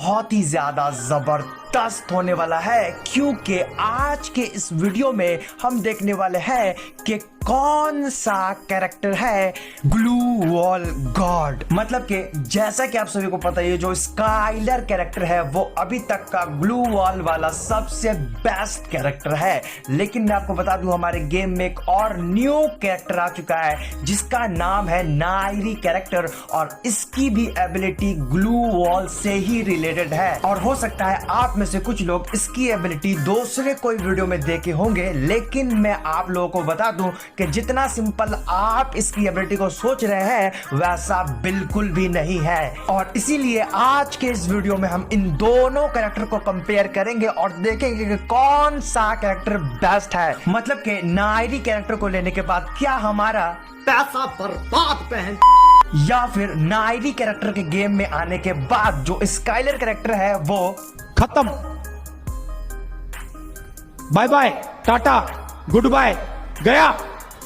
बहुत ही ज्यादा जबरदस्त होने वाला है, क्योंकि आज के इस वीडियो में हम देखने वाले हैं कि कौन सा कैरेक्टर है ग्लू वॉल गॉड। मतलब कि जैसा कि आप सभी को पता है, जो स्काइलर कैरेक्टर है वो अभी तक का ग्लू वॉल वाला सबसे बेस्ट कैरेक्टर है। लेकिन मैं आपको बता दूं, हमारे गेम में एक और न्यू कैरेक्टर आ चुका है जिसका नाम है नायरी कैरेक्टर, और इसकी भी एबिलिटी ग्लू वॉल से ही रिलेटेड है। और हो सकता है आप में से कुछ लोग इसकी एबिलिटी दूसरे कोई वीडियो में देखे होंगे, लेकिन मैं आप लोगों को बता दूं कि जितना सिंपल आप इसकी एबिलिटी को सोच रहे हैं वैसा बिल्कुल भी नहीं है। और इसीलिए आज के इस वीडियो में हम इन दोनों कैरेक्टर को कंपेयर करेंगे और देखेंगे कि कौन सा कैरेक्टर बेस्ट है। मतलब कि नायरी कैरेक्टर को लेने के बाद क्या हमारा पैसा बर्बाद पहन, या फिर नायरी कैरेक्टर के गेम में आने के बाद जो स्काइलर कैरेक्टर है वो खत्म, bye bye, tata, goodbye, गया।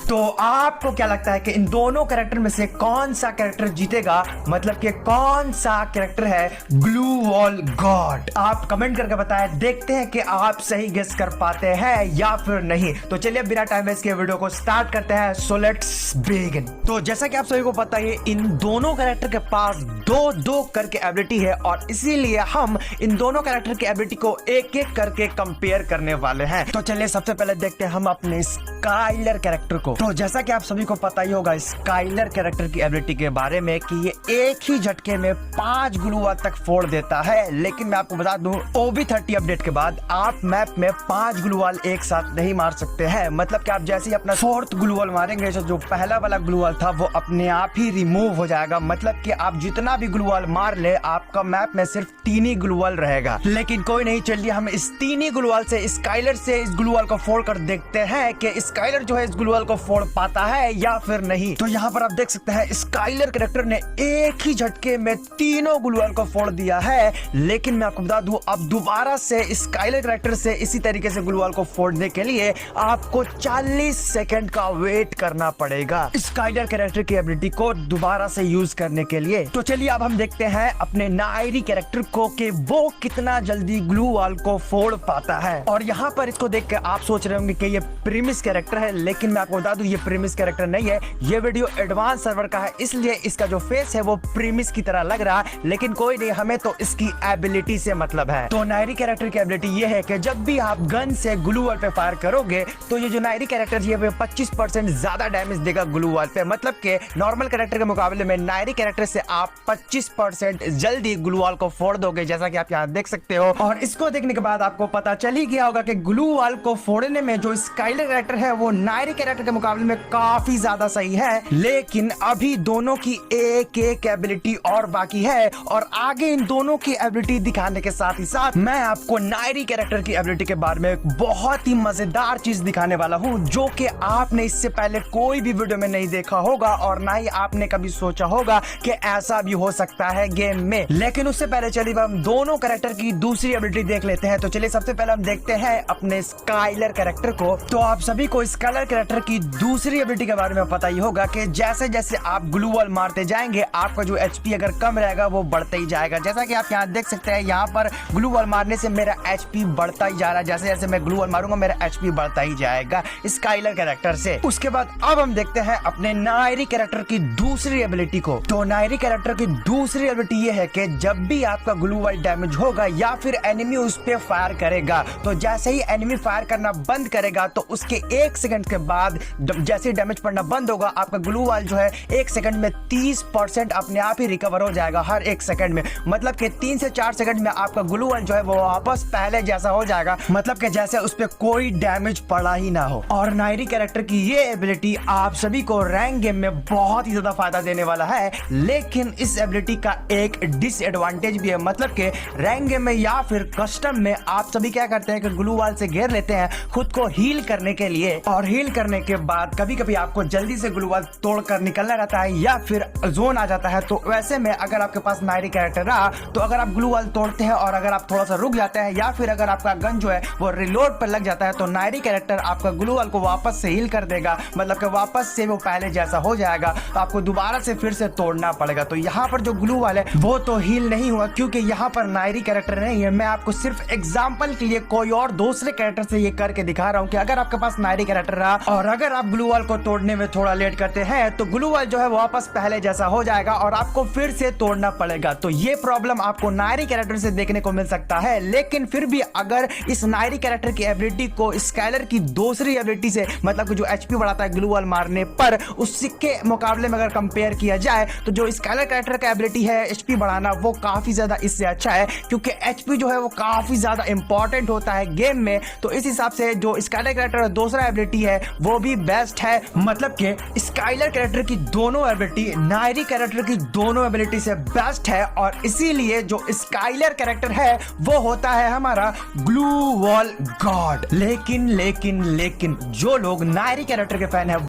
तो आपको क्या लगता है कि इन दोनों कैरेक्टर में से कौन सा कैरेक्टर जीतेगा? मतलब कि कौन सा कैरेक्टर है ग्लू वॉल गॉड? आप कमेंट करके बताएं, देखते हैं कि आप सही गेस कर पाते हैं या फिर नहीं। तो चलिए बिना टाइम वेस्ट किए वीडियो को स्टार्ट करते हैं। So let's begin. तो जैसा कि आप सभी को पता है, इन दोनों कैरेक्टर के पास दो दो करके एबिलिटी है, और इसीलिए हम इन दोनों कैरेक्टर की एबिलिटी को एक एक करके कंपेयर करने वाले हैं। तो चलिए सबसे पहले देखते हैं हम अपने स्काइलर कैरेक्टर को। तो जैसा कि आप सभी को पता ही होगा स्काइलर कैरेक्टर की एबिलिटी के बारे में कि ये एक ही झटके में 5 ग्लू वॉल तक फोड़ देता है। लेकिन मैं आपको बता दूं, OB30 अपडेट के बाद आप मैप में 5 ग्लू वॉल एक साथ नहीं मार सकते हैं। मतलब कि आप जैसे ही अपना 4th ग्लू वॉल मारेंगे, जो पहला वाला ग्लू वॉल था वो अपने आप ही रिमूव हो जाएगा। मतलब कि आप जितना भी ग्लू वॉल मार ले, आपका मैप में सिर्फ 3 ही ग्लू वॉल रहेगा। लेकिन कोई नहीं, चलिए हम इस 3 ही ग्लू वॉल से स्काइलर से इस ग्लू वॉल को फोड़ कर देखते हैं कि स्काइलर जो है इस ग्लू वॉल को फोड़ पाता है या फिर नहीं। तो यहाँ पर आप देख सकते हैं स्काइलर कैरेक्टर ने एक ही झटके में तीनों ग्लू वॉल को फोड़ दिया है। लेकिन मैं आपको बता दूं, अब दोबारा से स्काइलर कैरेक्टर से इसी तरीके से ग्लू वॉल को फोड़ने के लिए आपको 40 सेकंड का वेट करना पड़ेगा स्काइलर कैरेक्टर की एबिलिटी को दोबारा से यूज करने के लिए। तो चलिए अब हम देखते हैं अपने नायरी कैरेक्टर को कि वो कितना जल्दी ग्लू वॉल को फोड़ पाता है। और यहाँ पर इसको देख के आप सोच रहे होंगे कि ये प्रीमिस कैरेक्टर है, लेकिन मैं आपको बता दूं ये प्रीमिस कैरेक्टर नहीं है। ये वीडियो एडवांस सर्वर का है, इसलिए इसका जो फेस है वो प्रीमिस की तरह लग रहा है। लेकिन कोई नहीं, हमें तो इसकी एबिलिटी से मतलब है। तो नायरी कैरेक्टर की एबिलिटी ये है कि जब भी आप गन से ग्लू वॉल पे फायर करोगे तो ये जो नायरी कैरेक्टर है 25% ज्यादा डैमेज देगा ग्लू वॉल पे। मतलब कि नॉर्मल कैरेक्टर के मुकाबले में नायरी कैरेक्टर से आप 25% जल्दी ग्लू वॉल को फोड़ दोगे, जैसा कि आप यहाँ देख सकते हो। और इसको देखने के बाद आपको पता चल ही गया होगा कि ग्लू वॉल को फोड़ने में जो स्काइलर कैरेक्टर है वो नायरी कैरेक्टर के मुकाबले में काफी ज्यादा सही है। लेकिन अभी दोनों की एक एक एबिलिटी और बाकी है, और आगे इन दोनों की एबिलिटी दिखाने के साथ ही साथ मैं आपको नायरी कैरेक्टर की एबिलिटी के बारे में एक बहुत ही मजेदार चीज दिखाने वाला हूं, जो कि आपने इससे पहले कोई भी वीडियो में नहीं देखा होगा और ना ही आपने कभी सोचा होगा कि ऐसा भी हो सकता है गेम में। लेकिन उससे पहले चलिए हम दोनों कैरेक्टर की दूसरी एबिलिटी देख लेते हैं। तो चलिए सबसे पहले हम देखते हैं अपने स्काइलर कैरेक्टर को। तो आप सभी को स्काइलर कैरेक्टर की दूसरी एबिलिटी के बारे में पता ही होगा कि जैसे जैसे आप ग्लू वॉल मारते जाएंगे आपका जो एचपी अगर कम रहेगा वो बढ़ता ही जाएगा। जैसा कि आप यहाँ देख सकते हैं, यहाँ पर ग्लू वॉल मारने से मेरा एचपी बढ़ता ही जा रहा है। जैसे जैसे मैं ग्लू वॉल मारूंगा मेरा एचपी बढ़ता ही जाएगा स्काइलर कैरेक्टर से। उसके बाद अब हम देखते हैं अपने नायरी कैरेक्टर की दूसरी एबिलिटी को। तो नायरी कैरेक्टर की दूसरी एबिलिटी ये है कि जब भी आपका ग्लू वॉल डैमेज होगा या फिर एनिमी उस पर फायर करेगा, तो जैसे ही एनिमी फायर करना बंद करेगा तो उसके 1 सेकंड के बाद जैसे डैमेज पड़ना बंद होगा, आपका ग्लू वॉल जो है 1 सेकंड में 30% अपने आप ही रिकवर हो जाएगा हर 1 सेकंड में। मतलब कि 3 से 4 सेकंड में आपका ग्लू वॉल जो है वो वापस पहले जैसा हो जाएगा। मतलब कि जैसे उस पर कोई डैमेज पड़ा ही ना हो। और नायरी कैरेक्टर की ये एबिलिटी आप सभी को रैंक गेम में बहुत ही ज्यादा फायदा देने वाला है। लेकिन इस एबिलिटी का एक डिसएडवांटेज भी है। मतलब कि रैंक गेम में या फिर कस्टम में आप सभी क्या करते हैं कि ग्लू वॉल से घेर लेते हैं खुद को हील करने के लिए, और हील करने के बाद कभी कभी आपको जल्दी से ग्लू वॉल तोड़कर निकलना रहता है या फिर जोन आ जाता है। तो वैसे में अगर आपके पास नायरी कैरेक्टर रहा तो अगर आप ग्लू वॉल तोड़ते हैं और अगर आप थोड़ा सा रुक जाते हैं या फिर अगर आपका गन जो है वो रिलोड पर लग जाता है तो नायरी कैरेक्टर आपका ग्लू वॉल को वापस से हील कर देगा, मतलब कि वापस से वो पहले जैसा हो जाएगा। तो आपको दोबारा से फिर से तोड़ना पड़ेगा। तो यहाँ पर जो ग्लू वॉल है वो तो हील नहीं हुआ क्योंकि यहाँ पर नायरी कैरेक्टर नहीं है। मैं आपको सिर्फ एग्जाम्पल के लिए कोई और दूसरे कैरेक्टर से ये करके दिखा रहा हूँ कि अगर आपके पास नायरी कैरेक्टर रहा और अगर आप ग्लू वॉल को तोड़ने में थोड़ा लेट करते हैं तो ग्लू वॉल जो है वापस पहले जैसा हो जाएगा और आपको फिर से तोड़ना पड़ेगा। तो ये प्रॉब्लम आपको नायरी कैरेक्टर से देखने को मिल सकता है। लेकिन फिर भी अगर इस नायरी कैरेक्टर की एबिलिटी को स्काइलर की दूसरी एबिलिटी से, मतलब कि जो एचपी बढ़ाता है ग्लू वॉल मारने पर, उसके मुकाबले में अगर कंपेयर किया जाए तो जो स्काइलर कैरेक्टर का एबिलिटी है एचपी बढ़ाना वो काफी ज्यादा इससे अच्छा है क्योंकि एचपी जो है वो काफी ज्यादा इंपॉर्टेंट होता है गेम में। तो इस हिसाब से जो स्काइलर कैरेक्टर का दूसरा एबिलिटी है वो भी बेस्ट है। मतलब कि स्काइलर कैरेक्टर की दोनों एबिलिटी नायरी कैरेक्टर की दोनों एबिलिटी से बेस्ट है और इसीलिए जो स्काइलर कैरेक्टर है वो होता है हमारा ग्लू वॉल गॉड। लेकिन जो लोग नायरी कैरेक्टर के फैन है